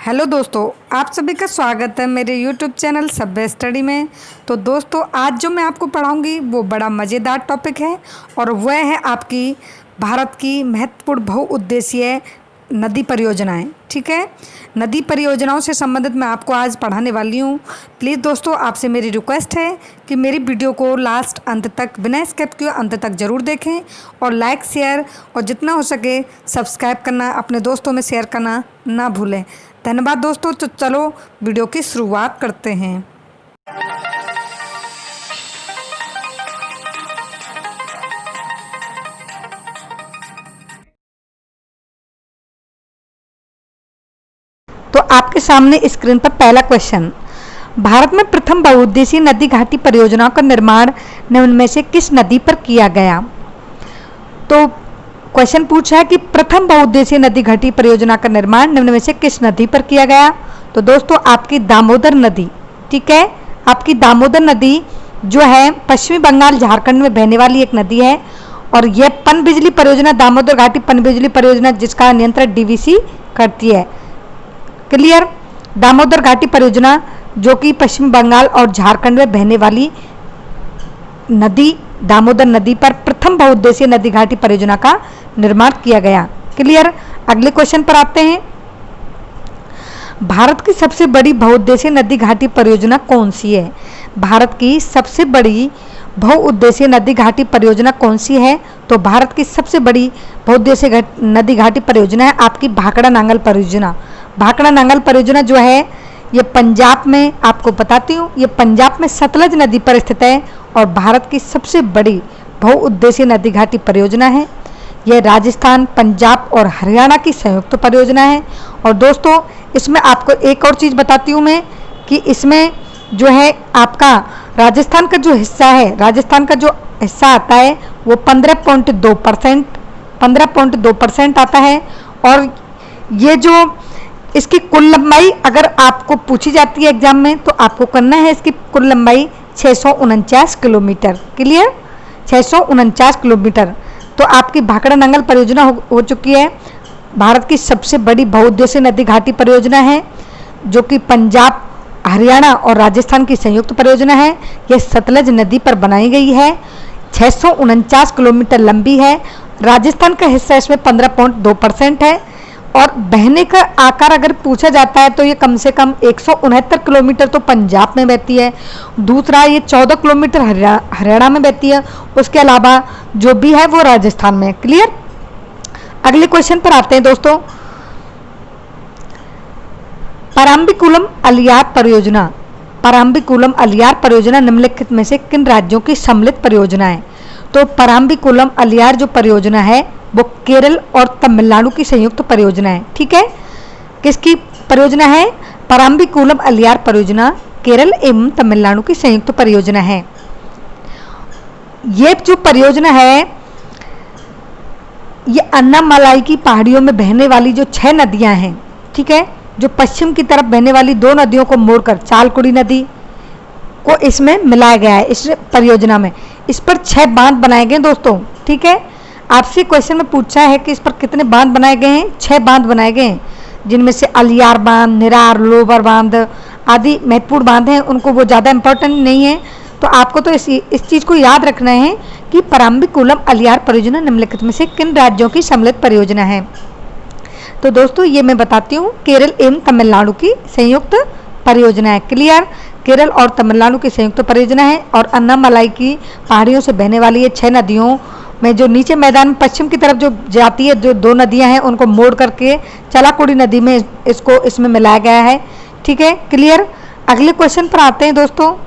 Hello दोस्तों, आप सभी का स्वागत है मेरे यूट्यूब चैनल सभ्य स्टडी में। तो दोस्तों, आज जो मैं आपको पढ़ाऊंगी वो बड़ा मज़ेदार टॉपिक है और वह है आपकी भारत की महत्वपूर्ण बहुउद्देशीय नदी परियोजनाएं। ठीक है, नदी परियोजनाओं से संबंधित मैं आपको आज पढ़ाने वाली हूँ। प्लीज़ दोस्तों, आपसे मेरी रिक्वेस्ट है कि मेरी वीडियो को लास्ट अंत तक बिना स्किप किए अंत तक ज़रूर देखें और लाइक शेयर और जितना हो सके सब्सक्राइब करना अपने दोस्तों में शेयर करना ना भूलें। धन्यवाद दोस्तों। तो चलो वीडियो की शुरुआत करते हैं। तो आपके सामने स्क्रीन पर पहला क्वेश्चन, भारत में प्रथम बहुउद्देशीय नदी घाटी परियोजनाओं का निर्माण निम्न में से किस नदी पर किया गया। तो क्वेश्चन पूछा है कि प्रथम बहुउद्देशीय नदी घाटी परियोजना का निर्माण निम्न में से किस नदी पर किया गया। तो दोस्तों, आपकी दामोदर नदी। ठीक है, आपकी दामोदर नदी जो है पश्चिमी बंगाल झारखंड में बहने वाली एक नदी है और यह पनबिजली परियोजना, दामोदर घाटी पनबिजली परियोजना, जिसका नियंत्रण डीवीसी करती है। क्लियर। दामोदर घाटी परियोजना जो कि पश्चिम बंगाल और झारखंड में बहने वाली नदी दामोदर नदी पर प्रथम बहुउद्देशीय नदी घाटी परियोजना का निर्माण किया गया। क्लियर। अगले क्वेश्चन पर आते हैं, भारत की सबसे बड़ी बहुउद्देशीय नदी घाटी परियोजना कौन सी है। भारत की सबसे बड़ी बहुउद्देशीय नदी घाटी परियोजना कौन सी है। तो भारत की सबसे बड़ी बहुउद्देशीय नदी घाटी परियोजना है आपकी भाखड़ा नांगल परियोजना। भाखड़ा नांगल परियोजना जो है ये पंजाब में, आपको बताती हूँ, ये पंजाब में सतलज नदी पर स्थित है और भारत की सबसे बड़ी बहुउद्देशीय नदी घाटी परियोजना है। यह राजस्थान, पंजाब और हरियाणा की संयुक्त परियोजना है। और दोस्तों, इसमें आपको एक और चीज़ बताती हूँ मैं कि इसमें जो है आपका राजस्थान का जो हिस्सा है, राजस्थान का जो हिस्सा आता है वो 15.2% आता है। और ये जो इसकी कुल लंबाई अगर आपको पूछी जाती है एग्जाम में तो आपको करना है इसकी कुल लंबाई 649 किलोमीटर। Clear, 649 kilometre. तो आपकी भाखड़ा नांगल परियोजना हो चुकी है, भारत की सबसे बड़ी बहुउद्देशीय नदी घाटी परियोजना है जो कि पंजाब, हरियाणा और राजस्थान की संयुक्त परियोजना है। यह सतलज नदी पर बनाई गई है, 649 किलोमीटर लंबी है। राजस्थान का हिस्सा इसमें 15.2% है और बहने का आकार अगर पूछा जाता है तो ये कम से कम 169 किलोमीटर तो पंजाब में बहती है। दूसरा, ये 14 किलोमीटर हरियाणा में बहती है। उसके अलावा जो भी है वो राजस्थान में। क्लियर। अगले क्वेश्चन पर आते हैं दोस्तों, परम्बिकुलम अलियार परियोजना। परम्बिकुलम अलियार परियोजना निम्नलिखित में से किन राज्यों की सम्मिलित परियोजना है। तो परम्बिकुलम अलियार जो परियोजना है वो केरल और तमिलनाडु की संयुक्त परियोजना है। ठीक है, किसकी परियोजना है। परम्बिकुलम अलियार परियोजना केरल एवं तमिलनाडु की संयुक्त परियोजना है। ये जो परियोजना है ये अन्नामलाई की पहाड़ियों में बहने वाली जो 6 नदियां हैं, ठीक है, जो पश्चिम की तरफ बहने वाली 2 नदियों को मोड़कर चालकुड़ी नदी को इसमें मिलाया गया है इस परियोजना में। इस पर 6 बांध बनाए गए दोस्तों। ठीक है, आपसे क्वेश्चन में पूछा है कि इस पर कितने बांध बनाए गए हैं। 6 बांध बनाए गए हैं, जिनमें से अलियार बांध, निरार, लोबर बांध आदि महत्वपूर्ण बांध हैं। उनको वो ज़्यादा इंपॉर्टेंट नहीं है, तो आपको तो इस चीज़ को याद रखना है कि परम्बिकुलम अलियार परियोजना निम्नलिखित में से किन राज्यों की सम्मिलित परियोजना है। तो दोस्तों, ये मैं बताती हूँ, केरल एवं तमिलनाडु की संयुक्त परियोजना है। क्लियर। केरल और तमिलनाडु की संयुक्त परियोजना है और अन्नामलाई की पहाड़ियों से बहने वाली ये 6 नदियों में जो नीचे मैदान में पश्चिम की तरफ जो जाती है, जो 2 नदियां हैं उनको मोड़ करके चालाकुड़ी नदी में इसमें मिलाया गया है। ठीक है, क्लियर। अगले क्वेश्चन पर आते हैं दोस्तों,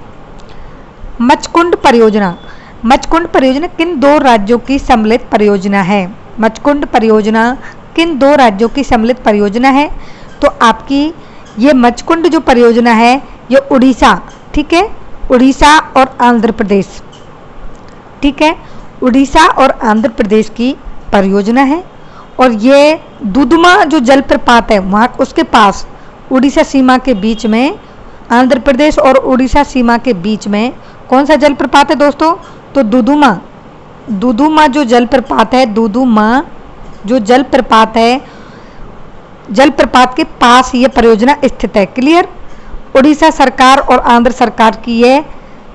मचकुंड परियोजना। मचकुंड परियोजना किन 2 राज्यों की सम्मिलित परियोजना है। मचकुंड परियोजना किन 2 राज्यों की सम्मिलित परियोजना है। तो आपकी ये मचकुंड जो परियोजना है ये उड़ीसा, ठीक है, उड़ीसा और आंध्र प्रदेश, ठीक है, उड़ीसा और आंध्र प्रदेश की परियोजना है। और ये दुधमा जो जलप्रपात है वहाँ उसके पास उड़ीसा सीमा के बीच में, आंध्र प्रदेश और उड़ीसा सीमा के बीच में कौन सा जलप्रपात है दोस्तों। तो दुधुमा। दुधुमा जो जलप्रपात है, दुधुमा जो जलप्रपात है जलप्रपात के पास ये परियोजना स्थित है। क्लियर। उड़ीसा सरकार और आंध्र सरकार की ये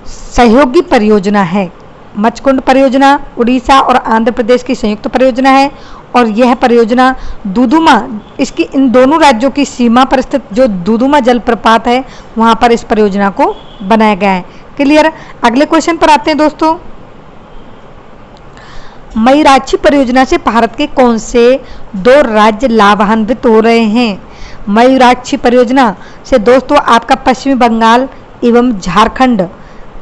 सहयोगी परियोजना है। मचकुंड परियोजना उड़ीसा और आंध्र प्रदेश की संयुक्त परियोजना है और यह परियोजना दुदुमा, इसकी इन दोनों राज्यों की सीमा पर स्थित जो दुदुमा जलप्रपात है वहां पर इस परियोजना को बनाया गया है। क्लियर। अगले क्वेश्चन पर आते हैं दोस्तों। मयूराक्षी परियोजना से भारत के कौन से 2 राज्य लाभान्वित हो रहे हैं? मयूराक्षी परियोजना से दोस्तों आपका पश्चिमी बंगाल एवं झारखंड,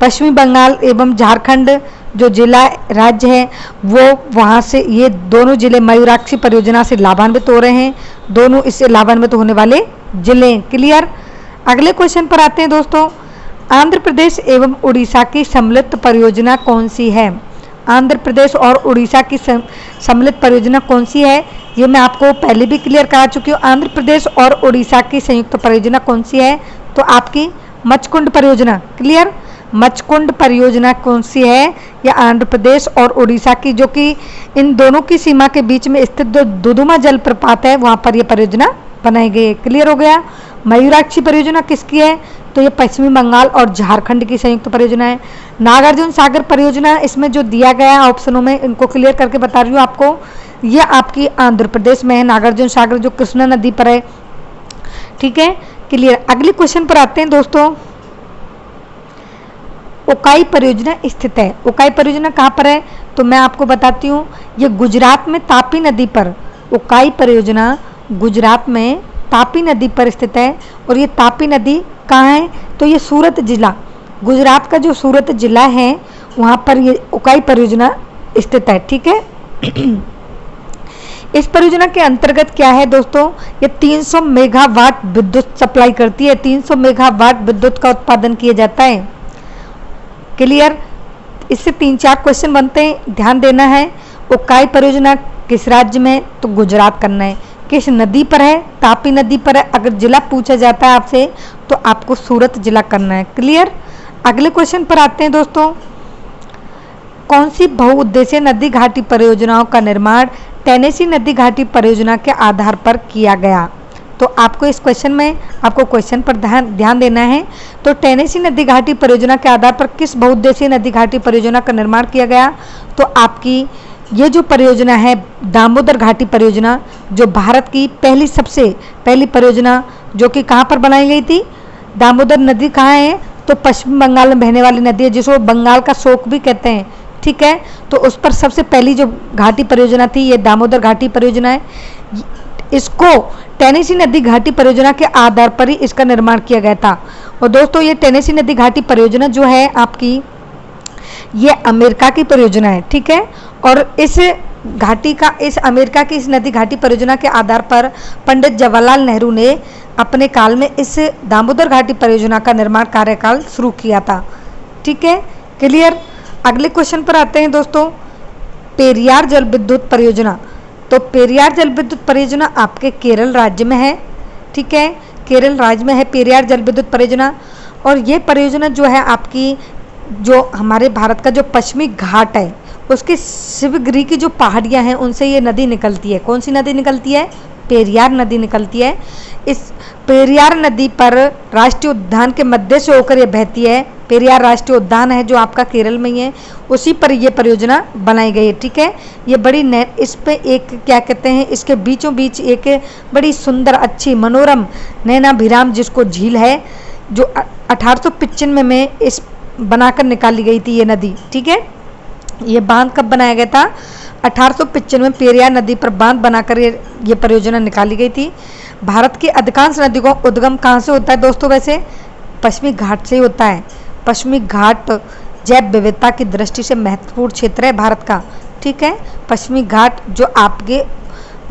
पश्चिमी बंगाल एवं झारखंड जो जिला राज्य है वो वहाँ से ये दोनों जिले मयूराक्षी परियोजना से लाभान्वित हो रहे हैं। दोनों इससे लाभान्वित होने वाले जिले। क्लियर। अगले क्वेश्चन पर आते हैं दोस्तों। आंध्र प्रदेश एवं उड़ीसा की सम्मिलित परियोजना कौन सी है? आंध्र प्रदेश और उड़ीसा की सम्मिलित परियोजना कौन सी है? ये मैं आपको पहले भी क्लियर करा चुकी हूँ। आंध्र प्रदेश और उड़ीसा की संयुक्त परियोजना कौन सी है? तो आपकी मचकुंड परियोजना। क्लियर। मचकुंड परियोजना कौन सी है? या आंध्र प्रदेश और उड़ीसा की, जो कि इन दोनों की सीमा के बीच में स्थित जो दुदुमा जलप्रपात है वहां पर यह परियोजना बनाई गई है। क्लियर हो गया। मयूराक्षी परियोजना किसकी है? तो ये पश्चिमी बंगाल और झारखंड की संयुक्त परियोजना है। नागार्जुन सागर परियोजना इसमें जो दिया गया है ऑप्शनों में, इनको क्लियर करके बता रही हूँ आपको, ये आपकी आंध्र प्रदेश में है। नागार्जुन सागर जो कृष्णा नदी पर है। ठीक है। क्लियर। अगले क्वेश्चन पर आते हैं दोस्तों। उकाई परियोजना स्थित है। उकाई परियोजना कहाँ पर है? तो मैं आपको बताती हूँ, ये गुजरात में तापी नदी पर, उकाई परियोजना गुजरात में तापी नदी पर स्थित है। और ये तापी नदी कहाँ है? तो ये सूरत जिला, गुजरात का जो सूरत जिला है वहाँ पर ये उकाई परियोजना स्थित है। ठीक है। इस परियोजना के अंतर्गत क्या है दोस्तों? ये 300 मेगावाट विद्युत सप्लाई करती है। 300 मेगावाट विद्युत का उत्पादन किया जाता है। क्लियर। इससे 3-4 क्वेश्चन बनते हैं, ध्यान देना है। उकाई परियोजना किस राज्य में? तो गुजरात करना है। किस नदी पर है? तापी नदी पर है। अगर जिला पूछा जाता है आपसे तो आपको सूरत जिला करना है। क्लियर। अगले क्वेश्चन पर आते हैं दोस्तों। कौन सी बहुउद्देशीय नदी घाटी परियोजनाओं का निर्माण टेनेसी नदी घाटी परियोजना के आधार पर किया गया? तो आपको इस क्वेश्चन में आपको क्वेश्चन पर ध्यान देना है। तो टेनेसी नदी घाटी परियोजना के आधार पर किस बहुउद्देशीय नदी घाटी परियोजना का निर्माण किया गया? तो आपकी ये जो परियोजना है दामोदर घाटी परियोजना, जो भारत की सबसे पहली परियोजना जो कि कहाँ पर बनाई गई थी? दामोदर नदी कहाँ है? तो पश्चिम बंगाल में बहने वाली नदी है, जिसको बंगाल का शोक भी कहते हैं। ठीक है। तो उस पर सबसे पहली जो घाटी परियोजना थी ये दामोदर घाटी परियोजना है। इसको टेनेसी नदी घाटी परियोजना के आधार पर ही इसका निर्माण किया गया था। और दोस्तों ये टेनेसी नदी घाटी परियोजना जो है आपकी, ये अमेरिका की परियोजना है। ठीक है। और इस घाटी का, इस अमेरिका की इस नदी घाटी परियोजना के आधार पर पंडित जवाहरलाल नेहरू ने अपने काल में इस दामोदर घाटी परियोजना का निर्माण कार्यकाल शुरू किया था। ठीक है। क्लियर। अगले क्वेश्चन पर आते हैं दोस्तों। पेरियार जल विद्युत परियोजना। तो पेरियार जल विद्युत परियोजना आपके केरल राज्य में है। ठीक है। केरल राज्य में है पेरियार जल विद्युत परियोजना। और ये परियोजना जो है आपकी, जो हमारे भारत का जो पश्चिमी घाट है उसके शिवगिरी की जो पहाड़ियाँ हैं उनसे ये नदी निकलती है। कौन सी नदी निकलती है? पेरियार नदी निकलती है। इस पेरियार नदी पर राष्ट्रीय उद्यान के मध्य से होकर ये बहती है। पेरियार राष्ट्रीय उद्यान है जो आपका केरल में ही है, उसी पर ये परियोजना बनाई गई है। ठीक है। ये बड़ी इस पे एक क्या कहते हैं, इसके बीचों बीच एक बड़ी सुंदर अच्छी मनोरम नैनाभिराम जिसको झील है, जो 1895 में इस बनाकर निकाली गई थी ये नदी। ठीक है। ये बांध कब बनाया गया था? 1895 में पेरियार नदी पर बांध बनाकर ये परियोजना निकाली गई थी। भारत की अधिकांश नदियों का उद्गम कहाँ से होता है दोस्तों? वैसे पश्चिमी घाट से ही होता है। पश्चिमी घाट जैव विविधता की दृष्टि से महत्वपूर्ण क्षेत्र है भारत का। ठीक है। पश्चिमी घाट जो आपके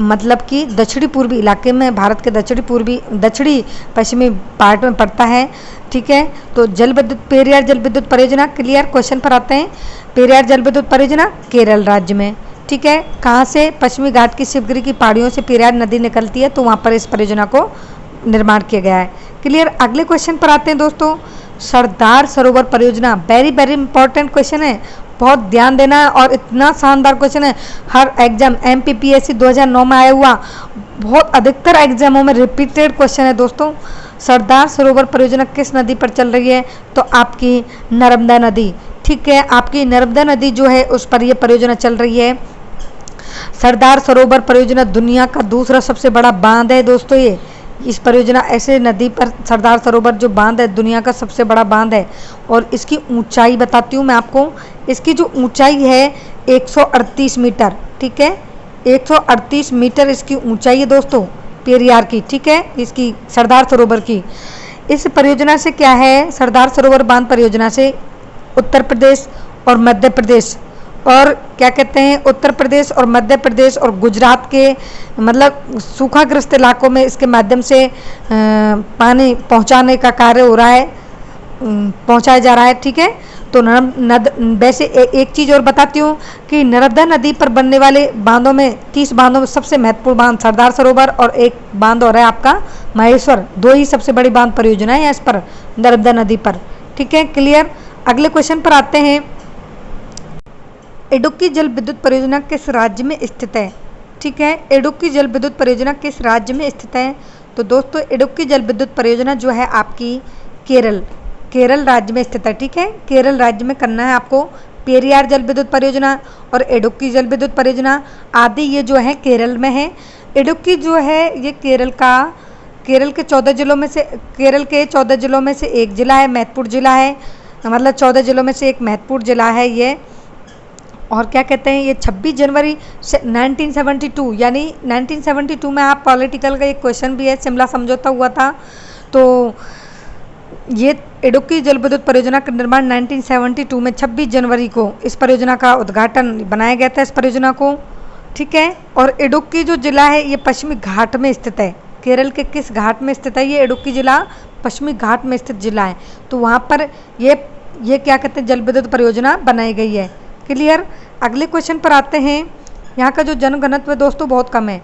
मतलब कि दक्षिणी पूर्वी इलाके में, भारत के दक्षिणी पश्चिमी पार्ट में पड़ता है। ठीक है। तो जल विद्युत पेरियार जल विद्युत परियोजना। क्लियर। क्वेश्चन पर आते हैं। पेरियार जल विद्युत परियोजना केरल राज्य में। ठीक है। कहाँ से? पश्चिमी घाट की शिवगिरी की पहाड़ियों से पेरियार नदी निकलती है, तो वहाँ पर इस परियोजना को निर्माण किया गया है। क्लियर। अगले क्वेश्चन पर आते हैं दोस्तों। सरदार सरोवर परियोजना। वेरी वेरी इंपॉर्टेंट क्वेश्चन है, बहुत ध्यान देना है और इतना शानदार क्वेश्चन है। हर एग्जाम MPPSC 2009 में आया हुआ बहुत अधिकतर एग्जामों में रिपीटेड क्वेश्चन है दोस्तों। सरदार सरोवर परियोजना किस नदी पर चल रही है? तो आपकी नर्मदा नदी। ठीक है, आपकी नर्मदा नदी जो है उस पर यह परियोजना चल रही है। सरदार सरोवर परियोजना दुनिया का दूसरा सबसे बड़ा बांध है दोस्तों। ये इस परियोजना ऐसे नदी पर सरदार सरोवर जो बांध है दुनिया का सबसे बड़ा बांध है। और इसकी ऊंचाई बताती हूँ मैं आपको। इसकी जो ऊंचाई है 138 मीटर। ठीक है, 138 मीटर इसकी ऊंचाई है दोस्तों पेरियार की। ठीक है, इसकी सरदार सरोवर की। इस परियोजना से क्या है, सरदार सरोवर बांध परियोजना से उत्तर प्रदेश और मध्य प्रदेश और क्या कहते हैं उत्तर प्रदेश और मध्य प्रदेश और गुजरात के मतलब सूखाग्रस्त इलाकों में इसके माध्यम से पानी पहुंचाने का कार्य हो रहा है, पहुंचाया जा रहा है। ठीक है, तो वैसे एक चीज़ और बताती हूँ कि नर्मदा नदी पर बनने वाले बांधों में 30 बांधों में सबसे महत्वपूर्ण बांध सरदार सरोवर और एक बांध और है आपका महेश्वर। 2 ही सबसे बड़ी बांध परियोजनाएं हैं इस पर नर्मदा नदी पर। ठीक है, क्लियर। अगले क्वेश्चन पर आते हैं। इडुक्की जल विद्युत परियोजना किस राज्य में स्थित है? ठीक है, इडुक्की जल विद्युत परियोजना किस राज्य में स्थित है? तो दोस्तों इडुक्की जल विद्युत परियोजना जो है आपकी केरल राज्य में स्थित है। ठीक है, केरल राज्य में करना है आपको। पेरियार जल विद्युत परियोजना और इडुक्की जल विद्युत परियोजना आदि ये जो है केरल में है। इडुक्की जो है ये केरल के 14 जिलों में से एक जिला है, महत्वपूर्ण जिला है। मतलब 14 जिलों में से एक महत्वपूर्ण जिला है ये। और क्या कहते हैं ये 26 जनवरी से 1972 यानी 1972 में आप पॉलिटिकल का एक क्वेश्चन भी है, शिमला समझौता हुआ था। तो ये इडुक्की जल विद्युत परियोजना का निर्माण 1972 में 26 जनवरी को इस परियोजना का उद्घाटन बनाया गया था इस परियोजना को। ठीक है, और इडुक्की जो जिला है ये पश्चिमी घाट में स्थित है। केरल के किस घाट में स्थित है? ये इडुक्की जिला पश्चिमी घाट में स्थित जिला है। तो वहाँ पर ये क्या कहते हैं जल विद्युत परियोजना बनाई गई है। क्लियर। अगले क्वेश्चन पर आते हैं। यहाँ का जो जनघनत्व दोस्तों बहुत कम है।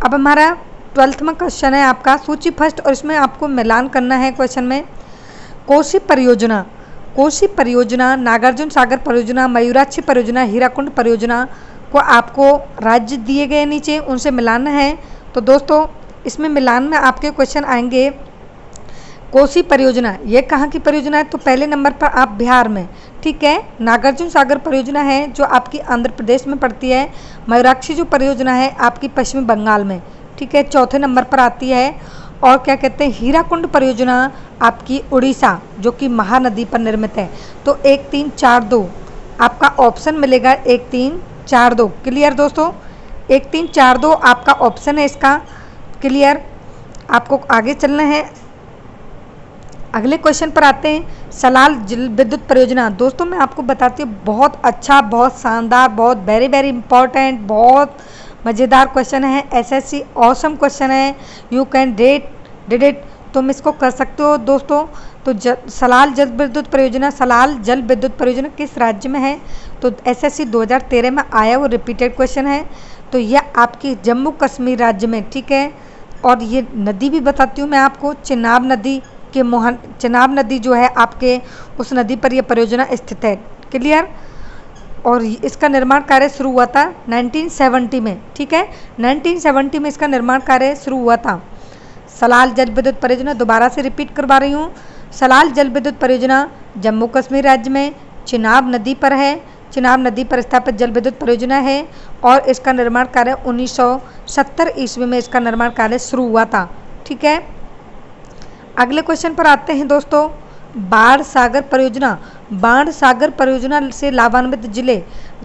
अब हमारा 12th में क्वेश्चन है आपका सूची फर्स्ट और इसमें आपको मिलान करना है क्वेश्चन में। कोसी परियोजना, नागार्जुन सागर परियोजना, मयूराक्षी परियोजना, हीराकुंड परियोजना को आपको राज्य दिए गए नीचे उनसे मिलाना है। तो दोस्तों इसमें मिलान में आपके क्वेश्चन आएंगे। कोसी परियोजना ये कहाँ की परियोजना है? तो पहले नंबर पर आप बिहार में। ठीक है, नागार्जुन सागर परियोजना है जो आपकी आंध्र प्रदेश में पड़ती है। मयूराक्षी जो परियोजना है आपकी पश्चिमी बंगाल में। ठीक है, चौथे नंबर पर आती है। और क्या कहते हैं हीराकुंड परियोजना आपकी उड़ीसा जो कि महानदी पर निर्मित है। तो 1 3 4 2 आपका ऑप्शन मिलेगा 1 3 4 2। क्लियर दोस्तों, 1 3 4 2 आपका ऑप्शन है इसका। क्लियर, आपको आगे चलना है। अगले क्वेश्चन पर आते हैं। सलाल जल विद्युत परियोजना दोस्तों मैं आपको बताती हूँ बहुत अच्छा, बहुत शानदार, बहुत वेरी वेरी इंपॉर्टेंट, बहुत मज़ेदार क्वेश्चन है। एसएससी ऑसम क्वेश्चन है। यू कैन डिड इट, तुम इसको कर सकते हो दोस्तों। तो सलाल जल विद्युत परियोजना किस राज्य में है? तो एसएससी 2013 में आया, वो रिपीटेड क्वेश्चन है। तो यह आपकी जम्मू कश्मीर राज्य में। ठीक है, और ये नदी भी बताती हूँ मैं आपको। चिनाब नदी जो है आपके उस नदी पर यह परियोजना स्थित है। क्लियर। और इसका निर्माण कार्य शुरू हुआ था 1970 में। ठीक है, 1970 में इसका निर्माण कार्य शुरू हुआ था। सलाल जल विद्युत परियोजना दोबारा से रिपीट करवा रही हूँ। सलाल जल विद्युत परियोजना जम्मू कश्मीर राज्य में चिनाब नदी पर है। चिनाब नदी पर स्थापित जल विद्युत परियोजना है और इसका निर्माण कार्य 1970 ईस्वी में इसका निर्माण कार्य शुरू हुआ था। ठीक है, अगले क्वेश्चन पर आते हैं दोस्तों। बाढ़ सागर परियोजना से लाभान्वित जिले।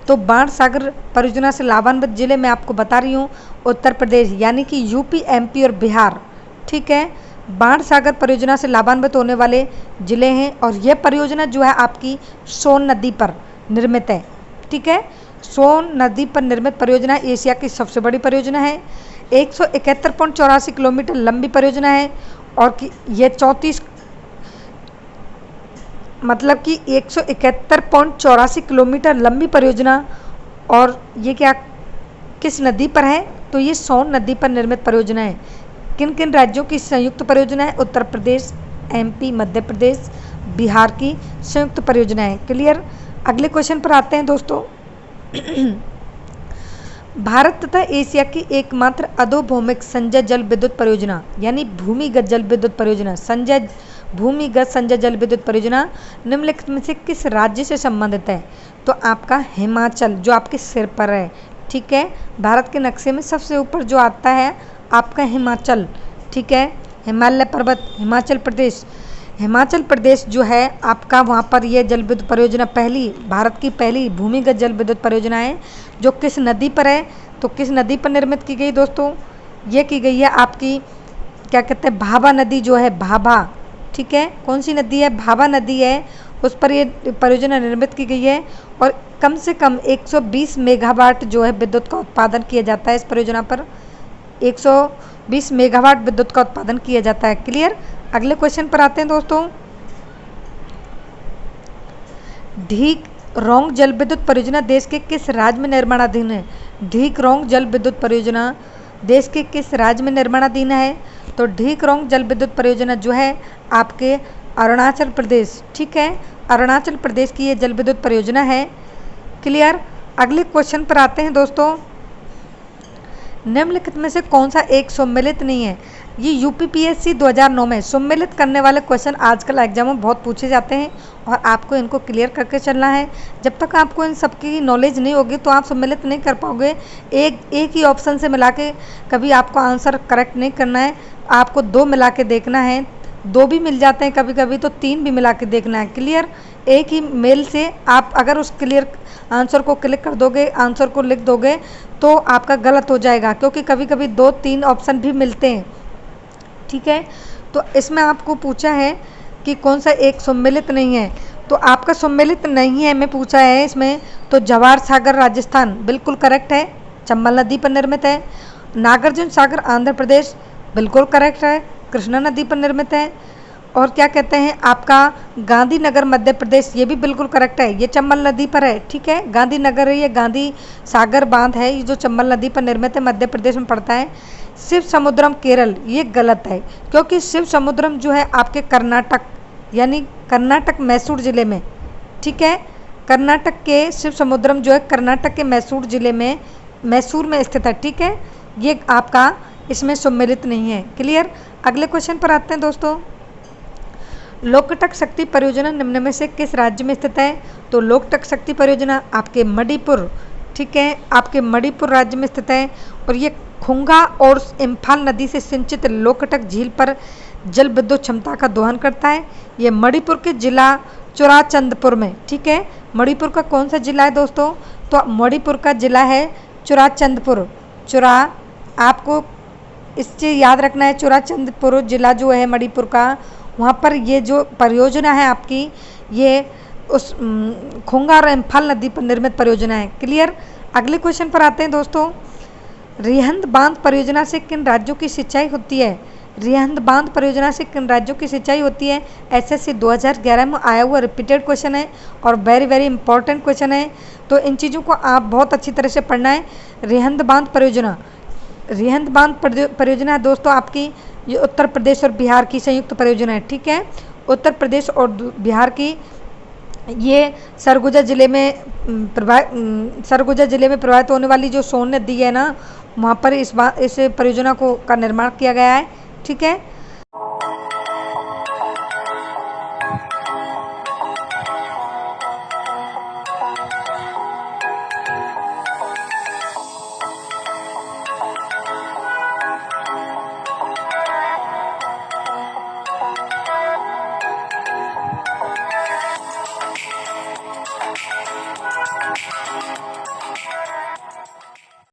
तो बाढ़ सागर परियोजना से लाभान्वित जिले मैं आपको बता रही हूँ उत्तर प्रदेश यानी कि यूपी, एमपी और बिहार। ठीक है, बाढ़ सागर परियोजना से लाभान्वित होने वाले जिले हैं और यह परियोजना जो है आपकी सोन नदी पर निर्मित है। ठीक है, सोन नदी पर निर्मित परियोजना एशिया की सबसे बड़ी परियोजना है। 171.84 किलोमीटर लंबी परियोजना है और यह 171.84 किलोमीटर लंबी परियोजना। और ये क्या किस नदी पर है? तो ये सोन नदी पर निर्मित परियोजना है। किन किन राज्यों की संयुक्त परियोजना है? उत्तर प्रदेश, एमपी, मध्य प्रदेश, बिहार की संयुक्त परियोजना है। क्लियर। अगले क्वेश्चन पर आते हैं दोस्तों। भारत तथा एशिया की एकमात्र अधोभौमिक संजय जल विद्युत परियोजना यानी भूमिगत जल विद्युत परियोजना भूमिगत संजय जल विद्युत परियोजना निम्नलिखित में से किस राज्य से संबंधित है? तो आपका हिमाचल, जो आपके सिर पर है, ठीक है। भारत के नक्शे में सबसे ऊपर जो आता है आपका हिमाचल, ठीक है। हिमालय पर्वत, हिमाचल प्रदेश जो है आपका, वहाँ पर ये जल विद्युत परियोजना भारत की पहली भूमिगत जल विद्युत परियोजना है, जो किस नदी पर है? तो किस नदी पर निर्मित की गई दोस्तों? ये की गई है आपकी, क्या कहते हैं, भाभा नदी जो है, भाभा, ठीक है। कौन सी नदी है? भाभा नदी है, उस पर ये परियोजना निर्मित की गई है। और कम से कम 120 मेगावाट जो है विद्युत का उत्पादन किया जाता है इस परियोजना पर। 120 मेगावाट विद्युत का उत्पादन किया जाता है। क्लियर? अगले क्वेश्चन पर आते हैं दोस्तों। ढीक रोंग जल विद्युत परियोजना देश के किस राज्य में निर्माणाधीन है? ढीक रोंग जल विद्युत परियोजना देश के किस राज्य में निर्माणाधीन है? तो ढीक रोंग जल विद्युत परियोजना जो है आपके अरुणाचल प्रदेश, ठीक है। अरुणाचल प्रदेश की ये जल विद्युत परियोजना है। क्लियर? अगले क्वेश्चन पर आते हैं दोस्तों। निम्नलिखित में से कौन सा एक सम्मिलित नहीं है? ये यूपीपीएससी 2009 में सम्मिलित करने वाले क्वेश्चन आजकल एग्जाम में बहुत पूछे जाते हैं और आपको इनको क्लियर करके चलना है। जब तक आपको इन सबकी नॉलेज नहीं होगी तो आप सम्मिलित नहीं कर पाओगे। एक ही ऑप्शन से मिला के कभी आपको आंसर करेक्ट नहीं करना है, आपको 2 मिला के देखना है। 2 भी मिल जाते हैं कभी कभी, तो 3 भी मिला के देखना है। क्लियर? एक ही मेल से आप अगर उस क्लियर आंसर को क्लिक कर दोगे, आंसर को लिख दोगे, तो आपका गलत हो जाएगा, क्योंकि कभी कभी 2-3 ऑप्शन भी मिलते हैं, ठीक है। तो इसमें आपको पूछा है कि कौन सा एक सम्मिलित नहीं है, तो आपका सम्मिलित नहीं है मैं पूछा है इसमें, तो जवाहर सागर राजस्थान बिल्कुल करेक्ट है, चंबल नदी पर निर्मित है। नागार्जुन सागर आंध्र प्रदेश बिल्कुल करेक्ट है, कृष्णा नदी पर निर्मित है। और क्या कहते हैं आपका गांधीनगर मध्य प्रदेश, ये भी बिल्कुल करेक्ट है, ये चंबल नदी पर है, ठीक है। गांधीनगर है, ये गांधी सागर बांध है, ये जो चंबल नदी पर निर्मित है, मध्य प्रदेश में पड़ता है। शिव समुद्रम केरल, ये गलत है, क्योंकि शिव समुद्रम जो है आपके कर्नाटक, यानी कर्नाटक मैसूर जिले में, ठीक है। कर्नाटक के शिव समुद्रम जो है कर्नाटक के मैसूर जिले में, मैसूर में स्थित है, ठीक है। ये आपका इसमें सम्मिलित नहीं है। क्लियर? अगले क्वेश्चन पर आते हैं दोस्तों। लोकटक शक्ति परियोजना निम्न में से किस राज्य में स्थित है? तो लोकटक शक्ति परियोजना आपके मणिपुर, ठीक है, आपके मणिपुर राज्य में स्थित है। और ये खुंगा और इम्फाल नदी से सिंचित लोकटक झील पर जल विद्युत क्षमता का दोहन करता है। ये मणिपुर के जिला चुराचंदपुर में, ठीक है। मणिपुर का कौन सा जिला है दोस्तों? तो मणिपुर का जिला है चुराचंदपुर। आपको इससे याद रखना है, चुराचंदपुर जिला जो है मणिपुर का, वहाँ पर ये जो परियोजना है आपकी, ये उस खुंगा और इम्फाल नदी पर निर्मित परियोजना है। क्लियर? अगले क्वेश्चन पर आते हैं दोस्तों। रिहंद बांध परियोजना से किन राज्यों की सिंचाई होती है? रिहंद बांध परियोजना से किन राज्यों की सिंचाई होती है? एसएससी 2011 में आया हुआ रिपीटेड क्वेश्चन है और वेरी वेरी इंपॉर्टेंट क्वेश्चन है, तो इन चीज़ों को आप बहुत अच्छी तरह से पढ़ना है। रिहंद बांध परियोजना, रिहंद बांध परियोजना दोस्तों आपकी ये उत्तर प्रदेश और बिहार की संयुक्त परियोजना है, ठीक है। उत्तर प्रदेश और बिहार की ये सरगुजा जिले में प्रवाहित होने वाली जो सोन नदी है ना, वहाँ पर इस परियोजना का निर्माण किया गया है, ठीक है।